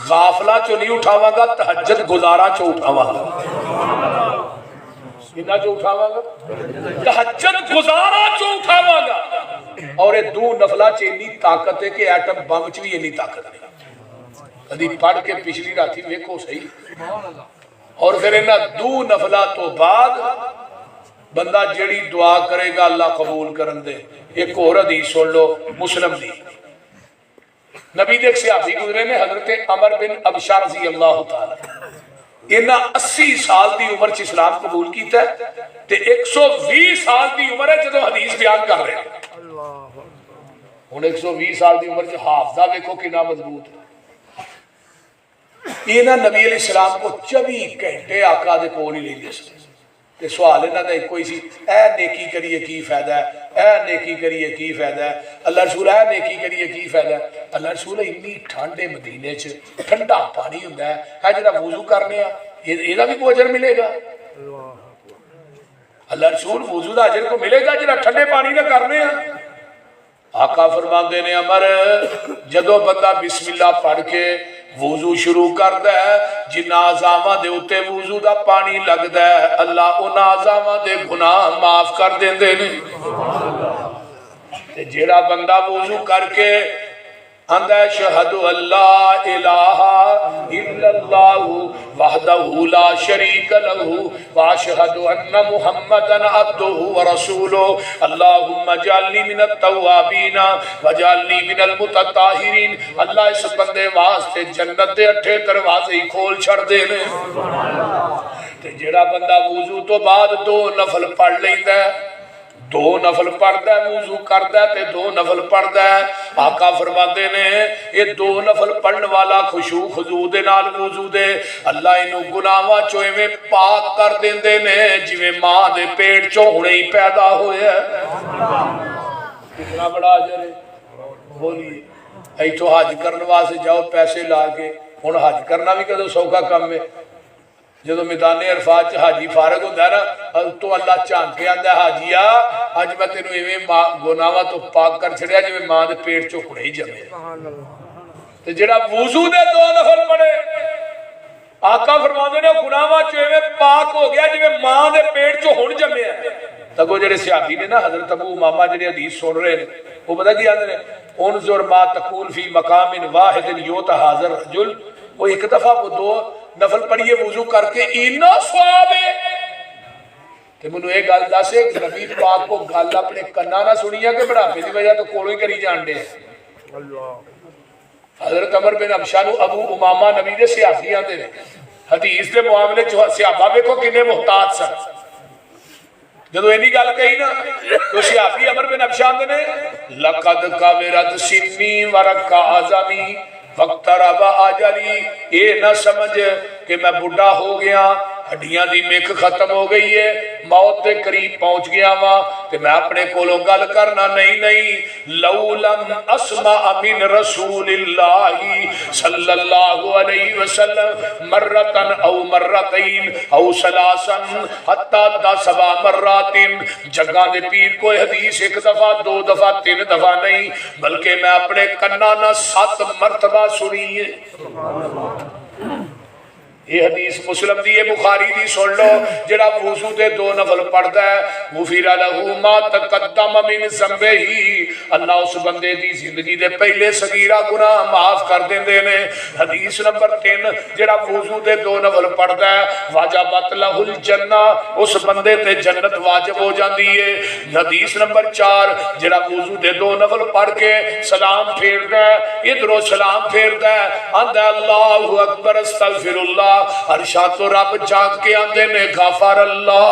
غافلاں چوں نہیں اٹھاواں گا، تہجد گزاراں چوں اٹھاواں گا۔ کنا چوں اٹھاواں گا؟ تہجد گزاراں چوں اٹھاواں گا۔ اور یہ 2 نفلاں چ اتنی طاقت ہے کہ ایٹم بم چ بھی اتنی طاقت نہیں۔ کدی پڑھ کے پچھلی راتی ویکھو صحیح۔ اور پھر انہاں 2 نفلاں تو بعد بندہ جیڑی دعا کرے گا اللہ قبول کرن دے۔ ایک اور حدیث سن لو مسلم دی، نبی دے ایک صحابی گزرے نے حضرت عمر بن ابشار رضی اللہ تعالی، انہاں 80 سال دی عمر چ اسلام قبول کیتا ہے تے 120 سال دی عمر ہے جدوں حدیث بیان کر رہے ہیں۔ ہن 120 سال دی عمر چ حافظہ ویکھو کنا مضبوط ہے۔ انہاں نبی علیہ السلام کو 24 گھنٹے آقا دے کول ہی لیندے سن تے سوال انہاں دا ایک ہی سی، اے نیکی کریے کی فائدہ ہے، اے نیکی کریے کی فائدہ ہے، اللہ رسول اے نیکی کریے کی فائدہ ہے۔ اللہ رسول اتنی ٹھنڈے مدینے چ ٹھنڈا پانی ہوندا ہے جڑا وضو کرنے آ ایدا بھی کوئی اجر ملے گا؟ اللہ رسول وضو دا اجر کو ملے گا جڑا ٹھنڈے پانی نہ کرنے آ؟ آقا فرماندے نے عمر جدو بندہ بسم اللہ پڑھ کے وضو شروع کردا ہے، جنہاں اعضاء دے اوتے وضو دا پانی لگدا ہے اللہ انہاں اعضاء دے گناہ معاف کر دیندے نے۔ تے جیڑا بندہ وضو کر کے آندا ہے اشہد اللہ الہ الا اللہ وحدہ لا شریک لہ واشہد ان محمدا عبدہ ورسولہ اللہم اجعلنی من التوابین واجعلنی من المتطہرین، اللہ اس بندے واسطے جنت دے 8 دروازے ہی کھول چھڑ دے نے۔ تے جیڑا بندہ وضو تو بعد 2 نفل پڑھ لیندا ہے، 2 نفل پڑھدا ہے، وضو کردا ہے تے 2 نفل پڑھدا ہے، آقا فرماندے نے یہ 2 نفل پڑھن والا خشوع خضوع دے نال وضو دے اللہ اینو گناہاں چوں ایویں پاک کر دیندے نے جویں ماں دے پیٹ چوں ہنے ہی پیدا ہویا ہے۔ کتنا بڑا اجر ہے، بولیے۔ ایتھوں حج کرن واسطے جاؤ پیسے لا کے، ہن حج کرنا بھی کدوں سوکھا کم ہے؟ جدو میدان عرفات چ حاجی فارغ ہوتا ہے نا تو اللہ جھانک کے آندا ہے حاجیا اج میں تینوں ایویں گناہاں تو پاک کر چھڑیا جویں ماں دے پیٹ چوں کھڑے ہی جمے۔ تے جڑا وضو دے 2 نفل پڑھے آقا فرماندے نے گناہاں چوں ایویں پاک ہو گیا جویں ماں دے پیٹ چوں ہن جمے ہے۔ تگو جڑے صحابی نے نا حضرت ابو امامہ جڑے حدیث سن رہے ہیں وہ پتہ کی آندے نے انظر ما تقول فی مقام واحد یوتا حاضر رجل، وہ ایک دفعہ وہ 2 نفل پڑھیے وضو کر کے اینا ثواب ہے۔ تے منو ایک گل دس ہے نبی پاک کو گل اپنے کنا نہ سنیا کہ بڑھاپے دی وجہ تو کولوں ہی کری جان دے۔ حضرت عمر بن ابشا نو ابو امامہ نبی دے صحابی آندے نے، حدیث دے معاملے چ صحابہ ویکھو کنے محتاط سن۔ جدو اینی گل کہی نا تو صحابی عمر بن ابشا آندے نے لقد کبرت سنی ورقع عظمی وقترب اجلی، یہ نہ سمجھ کہ میں بڑھا ہو گیا، ہڈیاں دی مک ختم ہو گئی ہے، موت کے قریب پہنچ گیا وا تے میں اپنے کولوں گل کرنا نہیں۔ لو لم اسمع من رسول اللہ صلی اللہ علیہ وسلم مرتن او مرتین او ثلاثا حتی 10 مرات، جگہ دے پیر کوئی حدیث 1 دفعہ 2 دفعہ 3 دفعہ نہیں بلکہ میں اپنے کنا نہ 7 مرتبہ سنی ہے۔ یہ حدیث مسلم دی ہے، بخاری دی سن لو، جڑا وضو دے 2 نفل پڑھدا ہے غفر لہ ما تقدم من ذنبہ، اللہ اس بندے دی زندگی دے پہلے صغیرہ گناہ معاف کر دیندے نے۔ حدیث نمبر 3، جڑا وضو دے 2 نفل پڑھدا ہے واجبت لہ الجنہ، اس بندے تے جنت واجب ہو جاندی ہے۔ حدیث نمبر 4، جڑا وضو دے 2 نفل پڑھ کے سلام پھیردا ہے، ادھروں سلام پھیردا ہے، آندا اللہ اکبر استغفر اللہ، عرشاں تو رب جھانک کے آندے نے غفر اللہ۔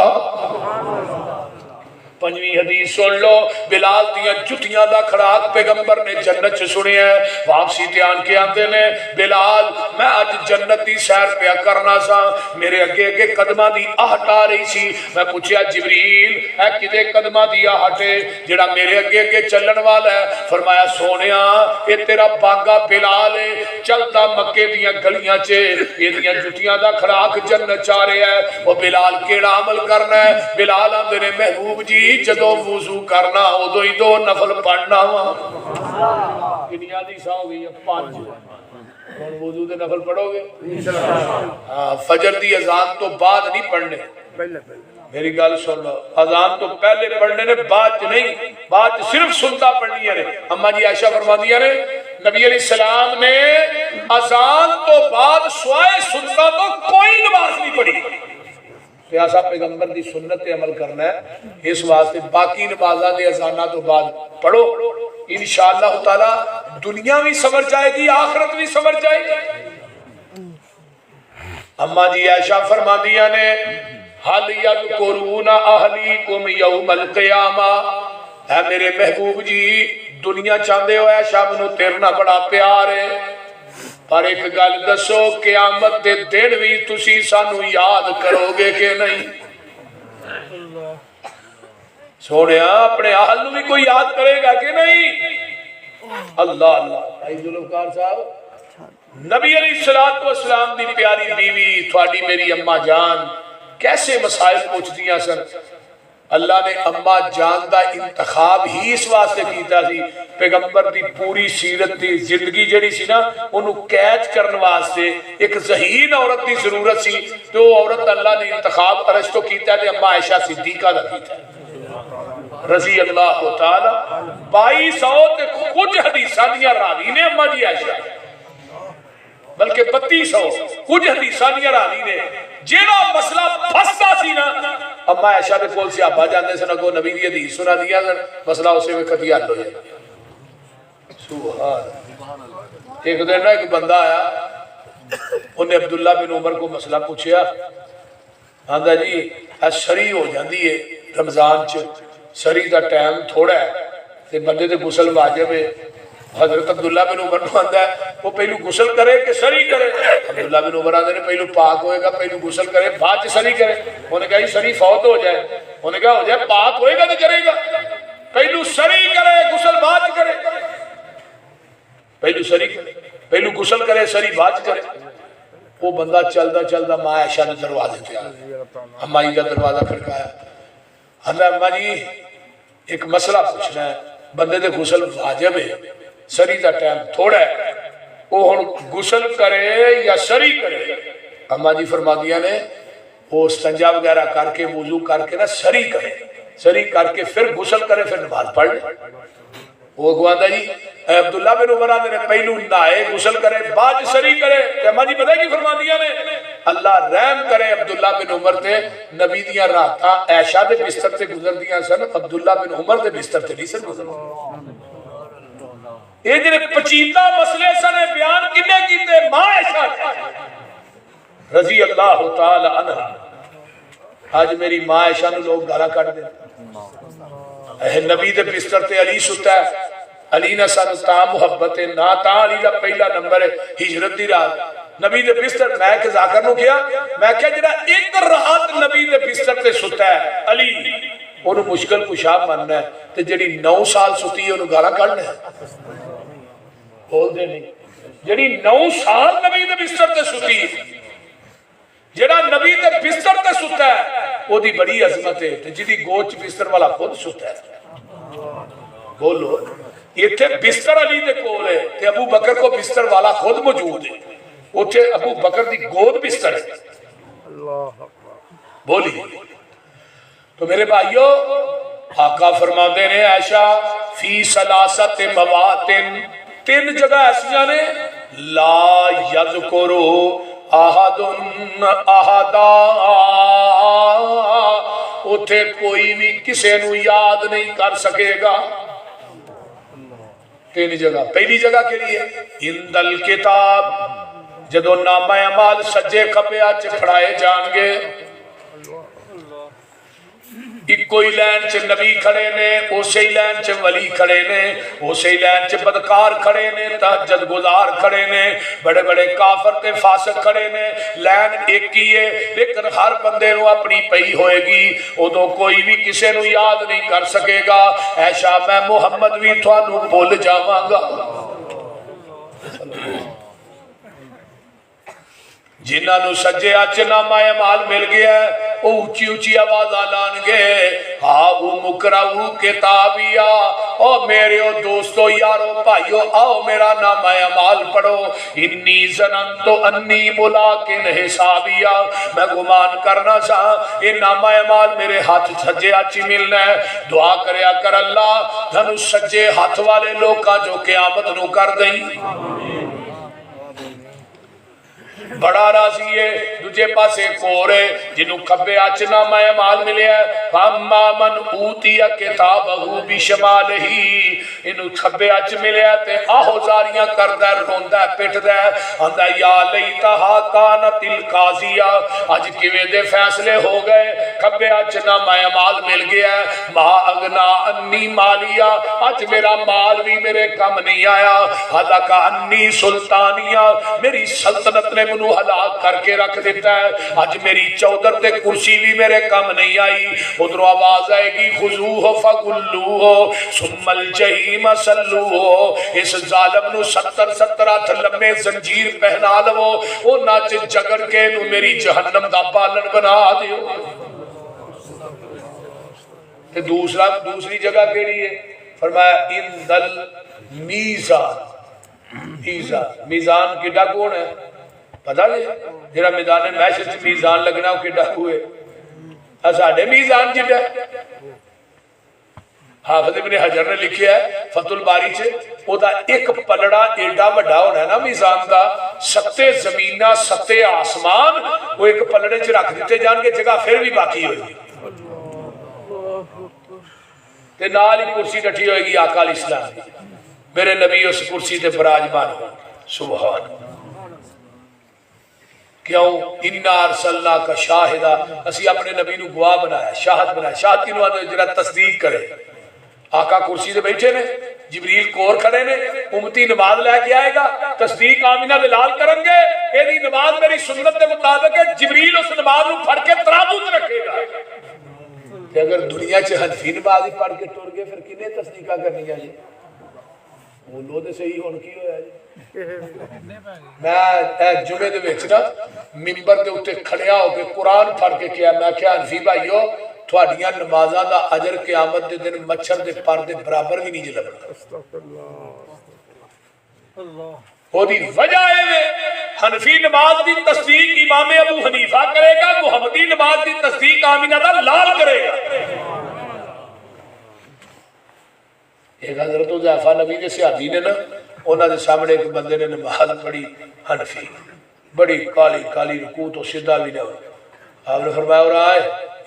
5ویں حدیث سن لو، بلال دیاں جتیاں دا کھڑاک پیغمبر نے جنت چ سنیا ہے، واپسی تے آن کے آندے نے بلال میں اج جنت دی سیر پیا کرنا سا، میرے اگے اگے قدماں دی آہٹ آ رہی سی، میں پوچھیا جبریل اے کدے قدماں دی آہٹ ہے جڑا میرے اگے اگے چلن والا ہے؟ فرمایا سونیا اے تیرا باغا بلال ہے، چلدا مکے دیاں گلیاں چ ایدیاں جتیاں دا کھڑاک جنت چ آ رہا ہے۔ او بلال کیڑا عمل کرنا ہے؟ بلال آندے نے محبوب جی جدو وضو کرنا ادو ہی 2 نفل پڑھنا وا۔ کنی حدیث ہو گئی 5، ہن وضو دے نفل پڑھو گے؟ ہاں، فجر دی اذان تو بعد نہیں پڑھنے، میری گل سن لو، اذان تو پہلے پڑھنے نے، بعد نہیں، بعد صرف سنتا پڑھنی ہے۔ اما جی عائشہ فرماندیاں نے نبی علیہ السلام نے اذان تو بعد سوائے سنتا تو کوئی نماز نہیں پڑھی۔ پیاسا پیغمبر دی سنت پہ عمل کرنا ہے، اس واسطے باقی نمازاں دے اذاناں تو بعد پڑھو، انشاءاللہ تعالی دنیا بھی سمجھ جائے گی، آخرت بھی سمجھ جائے گی۔ اما جی عائشہ فرماندیاں نے حل یذکرون اہلیکم یوم القیامہ، اے میرے محبوب جی دنیا چاہندے ہو عائشہ منو تیرے نال بڑا پیار ہے، پر ایک گل دسو قیامت دے دن بھی تسی سانو یاد کرو گے کہ نہیں؟ سونیا اپنے اہل نو بھی کوئی یاد کرے گا کہ نہیں؟ اللہ اللہ۔ بھائی ذوالفقار صاحب، نبی علیہ السلام دی پیاری بیوی تھوڑی میری اما جان کیسے مسائل پوچھدیاں سن، اللہ نے اما جان دا انتخاب ہی اس واسطے کیتا سی، پیغمبر دی پوری سیرت دی زندگی جڑی سی نا انہوں قید کرن واسطے ایک ذہین عورت دی ضرورت سی، تو عورت اللہ نے انتخاب عرش تو کیتا ہے، اما عائشہ صدیقہ دا کیتا ہے رضی اللہ تعالی۔ 2200 تے کچھ حدیثاں دیاں راوی نے اما جی عائشہ، بلکہ 3200 کچھ حدیثاں دیاں راوی نے، جیڑا مسئلہ پھستا سی نا اما عائشہ دے کول صحابہ جاندے سن، اگوں نبی دی حدیث سنا دیا سن، مسئلہ اسے وقت حل ہو جائے۔ سبحان اللہ۔ ایک دن ایک بندہ آیا، انہیں عبداللہ بن عمر کو مسئلہ پوچھیا، آندا جی سری ہو جاندی ہے رمضان چ، سری دا ٹائم تھوڑا ہے تے بندے تے غسل واجب ہے، حضرت عبداللہ بن عمر کو آندا ہے وہ پہلو غسل کرے کہ سری کرے؟ عبداللہ بن عمر آندے نے پہلو پاک ہوئے گا، پہلو غسل کرے بعد سری کرے۔ انہوں نے کہا یہ سری فوت ہو جائے، انہوں نے کہا ہو جائے پاک ہوئے گا تو کرے گا، پہلو سری کرے غسل بعد کرے، پہلو سری کرے، پہلو غسل کرے سری بعد کرے۔ وہ بندہ چلدا چلدا ماں عائشہ نے دروازے پہ آ گیا، اما جی کا دروازہ کھڑکایا، آندا اما جی ایک مسئلہ پوچھنا ہے، بندے دے غسل واجب ہے، سری دا ٹائم تھوڑا ہے، وہ ہن غسل کرے یا سری کرے؟ اما جی فرمادیاں نے وہ استنجا وغیرہ کر کے وضو کر کے نا سری کرے، سری کر کے پھر غسل کرے، پھر نماز پڑھ لے۔ وہ گواندا جی عبداللہ بن عمر نے پہلو نہائے غسل کرے بعد سری کرے، اما جی پتہ کی فرمادیاں نے اللہ رحم کرے عبداللہ بن عمر تے، نبی دیاں راتاں عائشہ دے بستر تے گزردیاں سن، عبداللہ بن عمر دے بستر تے نہیں سن گزردیاں۔ یہ جنہیں پچیدہ مسئلے سن بیان کنے کیتے؟ ماں عائشہ رضی اللہ تعالی عنہ۔ آج میری ماں عائشہ نو لوگ گالا کٹ دیں، نبی دے بستر تے علی ستا ہے، علی نہ سن تا محبت نہ تا علی دا پہلا نمبر ہے ہجرت دی رات، نبی دے بستر میں کہ ذاکر نو کیا، میں کہ جڑا ایک رات نبی دے بستر تے ستا ہے علی انہوں مشکل کشا مننا ہے، تے جڑی 9 سال ستی ہے انہوں گالا کٹنا ہے، بول دے نہیں، جڑی 9 سال نبی دے بستر تے ستی ہے، جڑا نبی دے بستر تے ستا ہے وہ دی بڑی عظمت ہے، تے جدی گوچ بستر والا خود ستا ہے۔ بولو یہ تھے بستر علی دے کول ہے تے ابو بکر کو بستر والا خود موجود ہے، اتنے ابو بکر دی گود بستر ہے. بولی تو میرے بھائیو آقا فرماتے نے عائشہ فی سلاست مواطن 3 جگہ ایسیاں نے لا یذکرو احد احدا اتھے کوئی بھی کسے نو یاد نہیں کر سکے گا. 3 جگہ. پہلی جگہ کے لیے اندل کتاب جدو نامہ اعمال سجے کھبے چ کھڑائے جان گے ایک ہی لین چ نبی کھڑے نے اسی لین چ ولی کھڑے نے اسی لین چ بدکار کھڑے نے تہجد گزار کھڑے نے بڑے بڑے کافر تے فاسق کھڑے نے. لین ایک ہی ہے لیکن ہر بندے نو اپنی پئی ہوئے گی. ادو کوئی بھی کسے نو یاد نہیں کر سکے گا. ایشا میں محمد بھی تھانو بھول جاواں گا. جنہاں نو سجے اچ نامہ اعمال مل گیا ہے او اونچی اونچی آواز لان گے ہاں او مقرؤ کتابیا او میرے دوستو یارو بھائیو آؤ میرا نامہ اعمال پڑھو. انی ظننت انی ملاقٍ حسابیا میں گمان کرنا سا یہ نامہ اعمال میرے ہاتھ سجے اچ ملنا ہے. دعا کریا کر اللہ تھانو سجے ہاتھ والے لوکاں جو قیامت نو کر دیں. بڑا راضی ہے. دوجے پاس ایک اور ہے جنہوں کھبے اچ نامہ اعمال ملیا ہے فاما من اوتی کتابہ بشمالہ انہوں کھبے اچ ملیا تے آہو زاریاں کردا ہے روندا ہے پٹدا ہے آندا یا لیتھا کانت القاضیہ اج کیویں دے فیصلے ہو گئے. کھبے اچ نامہ اعمال مل گیا ہے ما اغنا انی مالیہ اج میرا مال بھی میرے کم نہیں آیا. حالک انی سلطانیہ میری سلطنت نے منو ہلاک کر کے رکھ دیتا ہے. آج میری چودر تے کرسی بھی میرے کم نہیں آئی. ادھر آواز آئے گی خذوہ فغلوہ ثم الجحیم صلوہ. اس ظالم نو 70 ہاتھ لمبے زنجیر پہنا لو وہ ناچ جگڑ کے نو میری جہنم دا بالن بنا دیو. دوسری جگہ کیڑی ہے فرمایا اندل میزان. میزان کیڑا کون ہے پتہ نہیں جڑا میدان محشر چ میزان لگنا او کیڑا ہوئے ساڈے میزان جڑا حافظ ابن حجر نے لکھیا ہے فتح الباری چ او دا ایک پلڑا ایڈا بڑا ہونا ہے نا میزان دا 7 زمیناں 7 آسمان وہ ایک پلڑے چ رکھ دیتے جان گے جگہ پھر بھی باقی ہوئے تے نال ہی کرسی ڈٹھی ہوئے گی آقا علیہ السلام. میرے نبی اس کرسی تے براجمان ہو. سبحان کیوں انا ارسلنا کا شاہدہ اسی اپنے نبی نو گواہ بنایا شاہد بنایا. شاہد کی نو جڑا تصدیق کرے. آقا کرسی تے بیٹھے نے جبریل کور کھڑے نے امتی نماز لے کے آئے گا تصدیق آمینہ بلال کرن گے ایدی نماز میری سنت کے مطابق ہے. جبریل اس نماز نو پڑھ کے ترابط رکھے گا. کہ اگر دنیا چ حنفی نماز پڑھ کے ٹر گئے پھر کنے تصدیقہ کرنی ہے جی بولو تے صحیح ہن کی ہویا جی. میں جمعے دے وچ نا منبر دے اوتے کھڑیا ہو کے قرآن پڑھ کے کیا میں کیا حنفی بھائیو تھوڑیاں نمازاں دا اجر قیامت دے دن مچھر دے پر دے برابر بھی نہیں لبنا. وہ دی وجہ ہے حنفی نماز دی تصدیق امام ابو حنیفہ کرے گا محمدی نماز دی تصدیق آمینہ دا لال کرے گا. ایک حضرت حذیفہ نبی دے صحابی نے نا انہاں دے سامنے ایک بندے نے نماز پڑھی حنفی بڑی کالی کالی رکوع تو سیدھا بھی نہ ہو. آپ نے فرمایا اور آئے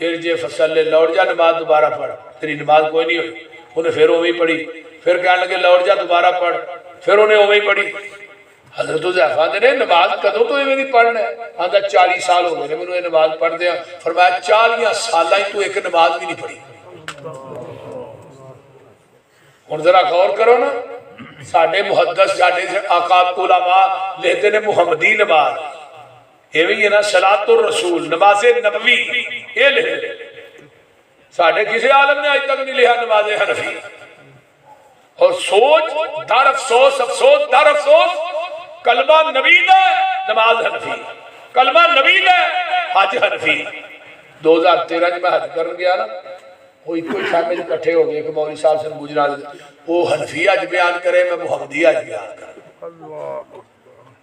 ارجع فصلی لوٹ جا نماز دوبارہ پڑھ تیری نماز کوئی نہیں ہوئی. انہیں پھر اوہی پڑھی پھر کہنے لگے لوٹ جا دوبارہ پڑھ پھر انہیں اوہی پڑھی. حضرت حذیفہ نے نماز کدوں تو ایویں نہیں پڑھنا ہے آندا 40 سال ہو گئے میں نے نماز پڑھ دیا. فرمایا 40 سالاں تو ایک نماز بھی نہیں پڑھی. ہن ذرا غور کرو نا ساڈے محدث ساڈے آقاب علماء لیتے نے محمدی نماز ایویں ہے نا صلاۃ الرسول نماز نبوی یہ لے ساڈے کسی عالم نے اج تک نہیں لکھا نماز حنفی. اور سوچ در افسوس افسوس در افسوس کلمہ نبی دا نماز حنفی کلمہ نبی دا حج حنفی. 2013 میں حج کرن گیا نا وہ ایک کوئی خیمے اکٹھے ہو گئے کہ مولوی صاحب سے گجرات وہ حنفی حج بیان کرے میں محمدی حج بیان کروں.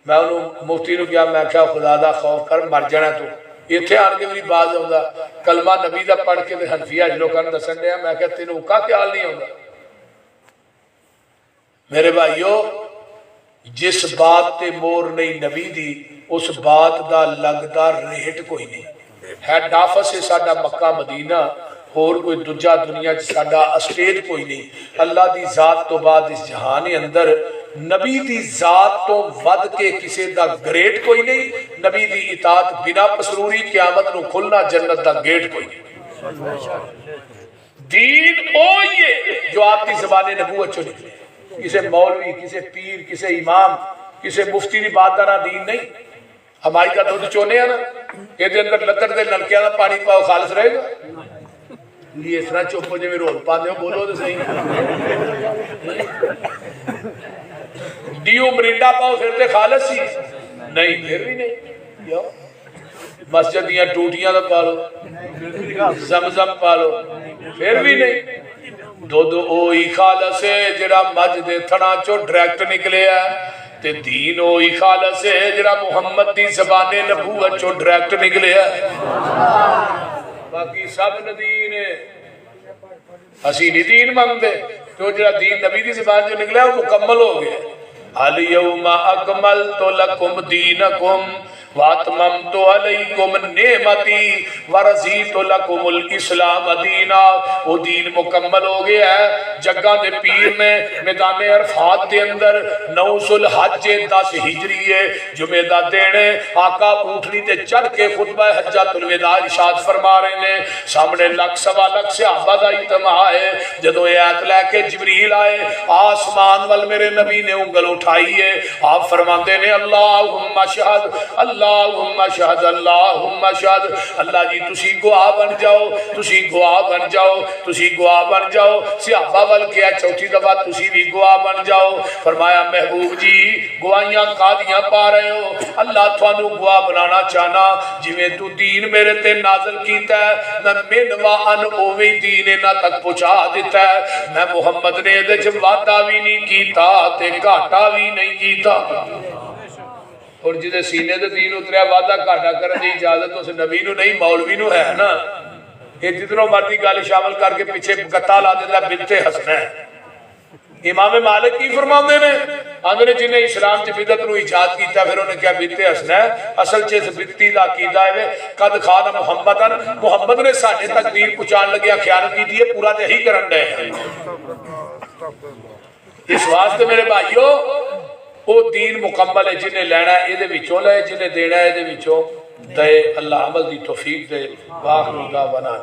میں انہوں مفتی نو کیا میں کیا خدا دا خوف کر مر جانا تو اتنے آن کے میری باز آؤں کلمہ نبی دا پڑھ کے حنفیہ لوگوں نے دسن دیا میں کہا تینوں کا خیال نہیں آؤں میرے بھائیو جس بات تے مور نہیں نبی دی اس بات دا لگدا ریٹ کوئی نہیں ہیڈ آفس ہے ساڈا مکہ مدینہ اور کوئی دوجا دنیا ساڈا اسٹیج کوئی نہیں اللہ دی ذات تو بعد اس جہان اندر نبی دی ذات تو ود کے کسی دا گریٹ کوئی نہیں نبی دی اطاعت بنا پسروری قیامت نو کھلنا جنت دا گیٹ کوئی نہیں دین اوئی ہے جو آپ کی زبان نبوت چو نکلے کسی مولوی کسی پیر کسی امام کسی مفتی دی بات دا نہ دین نہیں ہماری کا دودھ چونے ہیں نا یہ دے اندر لکڑ دے نلکیاں دا پانی پاؤ خالص رہے گا یہ اس طرح چوپو جو میں رول پاندے ہو بولو تو صحیح ڈیو مرینڈا پاؤ پھر تے خالص ہی نہیں پھر بھی نہیں مسجد دیاں ٹوٹیاں دا پالو زمزم پالو پھر بھی نہیں دودھ اوہی خالص ہے جڑا مجھ دے تھنا چو ڈریکٹ نکلے ہے تے دین اوہی خالص ہے جڑا محمد دی زبان نبوت چو ڈریکٹ نکلے ہے باقی سب ندین ہے اسی نہیں دین مانگتے تو جڑا دین نبی دی زبان جو نکلا وہ مکمل ہو گیا الیوم اکملت لکم دینکم واتممت علیکم نعمتی ورضیت لکم الاسلام دینا وہ دین مکمل ہو گیا ہے جگہ دے پیر نے میدان عرفات دے اندر 9 ذوالحج 10 ہجری ہے جمعہ دا دن آقا اونٹنی تے چڑھ کے خطبہ حجۃ الوداع ارشاد فرما رہے ہیں سامنے لاکھ سوا لاکھ صحابہ دا اجتماع ہے جدوں یہ آیت لے کے جبریل آئے آسمان وال میرے نبی نے انگل اٹھائی ہے آپ فرماتے ہیں اللہم شہد اللہم شہد اللہم شہد اللہ جی تسی گواہ بن جاؤ تسی گواہ بن جاؤ تسی گواہ بن جاؤ صحابہ وال کیا چوتھی دفعہ تسی بھی گواہ بن جاؤ فرمایا محبوب جی گواہیاں قادیاں پا رہے ہو اللہ تھانو گواہ بنانا چاہنا جویں تو دین میرے تے نازل کیتا ہے میں منوا ان اوویں دین انہاں تک پہنچا دیتا ہے میں محمد نے دے وچ وعدہ بھی نہیں کیتا تے گھاٹا بھی نہیں کیتا اور جدے سینے دے دین اتریا وعدہ گھاٹا کرنے دی اجازت اس نبی نو نہیں مولوی نو ہے نا یہ جتنوں مرضی گل شامل کر کے پیچھے گتا لا دیتا بنت حسن ہے امام مالک کی فرماندے نے آندے نے جنہیں اسلام چ بدعت نو ایجاد کیتا پھر انہوں نے کیا بنت حسن ہے اصل چ اس بدتی دا عقیدہ ہے قد خان محمد نے ساڈے تک دین پہنچان لگیا خیانت کی دیے پورا تے ہی کرن دے اس واسطے میرے بھائیو وہ دین مکمل ہے جنہیں لینا ہے یہ وچوں لے جنہیں دینا ہے یہ وچوں دے اللہ عمل دی توفیق دے واخر دعوانا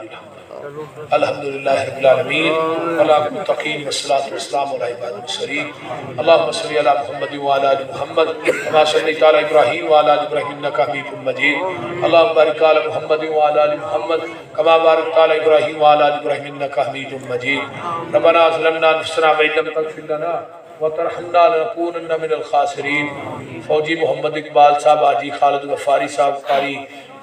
الحمدللہ رب العالمین والعاقبۃ للمتقین والصلاۃ والسلام علی عباد المرسلین اللهم صل علی محمد وعلی آل محمد كما صليت على ابراہیم وعلی آل ابراہیم انک حمید مجید اللهم بارک علی محمد وعلی آل محمد كما بارکت علی ابراہیم وعلی آل ابراہیم انک حمید مجید ربنا ظلمنا انفسنا وان لم تغفر لنا وترحمنا لنكونن من الخاسرین فوجی محمد اقبال صاحب حاجی خالد غفاری صاحب قاری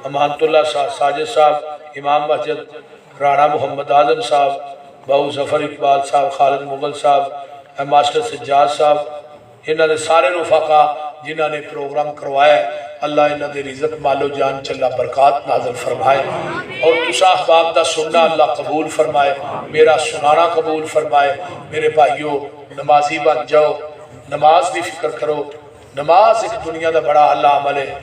امانت اللہ صاحب ساجد صاحب امام مسجد رانا محمد اعظم صاحب باؤ ظفر اقبال صاحب خالد مغل صاحب ماسٹر سجاد صاحب انہوں نے سارے رفقا جنہوں نے پروگرام کروایا اللہ انہوں نے رزق مالو جان چلا برکات نازل فرمائے اور تسا احباب دا سننا اللہ قبول فرمائے میرا سنانا قبول فرمائے میرے بھائیو نمازی بن جاؤ نماز دی فکر کرو نماز ایک دنیا دا بڑا اللہ عمل ہے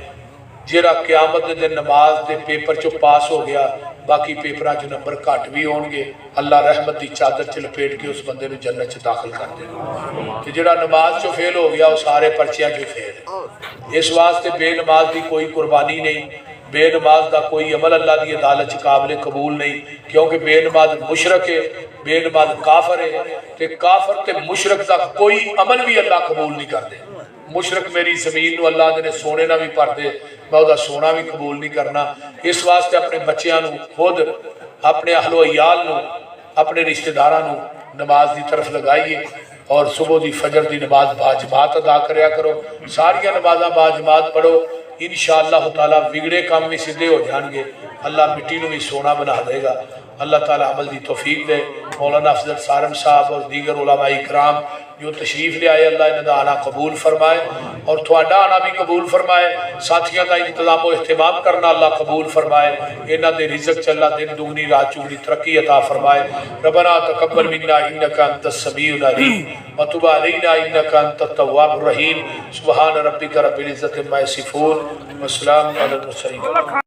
جیرا قیامت دے نماز دے پیپر چو پاس ہو گیا باقی پیپران جو نمبر کٹ بھی ہونگے اللہ رحمت دی چادر چ لپیٹ کے اس بندے میں جنت چ داخل کر دے کہ جڑا نماز چو فیل ہو گیا وہ سارے پرچیاں جو فیل اس واسطے بے نماز دی کوئی قربانی نہیں بے نماز دا کوئی عمل اللہ دی عدالت قابل قبول نہیں کیونکہ بے نماز مشرک ہے بے نماز کافر ہے تے کافر تے مشرک دا کوئی عمل بھی اللہ قبول نہیں کر دے مشرک میری زمین نو اللہ نے سونے نہ بھی پڑھ دے میں وہ سونا بھی قبول نہیں کرنا اس واسطے اپنے بچیاں نو خود اپنے اہل و عیال نو اپنے رشتہ داراں نو نماز دی طرف لگائیے اور صبح دی فجر دی نماز باجماعت ادا کریا کرو ساری نمازاں باجماعت پڑھو انشاءاللہ تعالی بگڑے کام بھی سیدھے ہو جان گے اللہ مٹی نو بھی سونا بنا دے گا اللہ تعالی عمل دی توفیق دے. مولانا افضل سارم صاحب اور دیگر علماء اکرام جو تشریف لے آئے اللہ انہاں دا آنا قبول فرمائے اور تھوڑا آنا بھی قبول فرمائے. ساتھیاں دا انتظام و اہتمام کرنا اللہ قبول فرمائے. انہاں دے رزق چ اللہ دن دگنی رات چگنی ترقی عطا فرمائے. ربنا تقبل منا انک انت السمیع العلیم وتب علینا انک انت التواب الرحیم. سبحان ربک رب العزۃ عما یصفون وسلام علی المرسلین.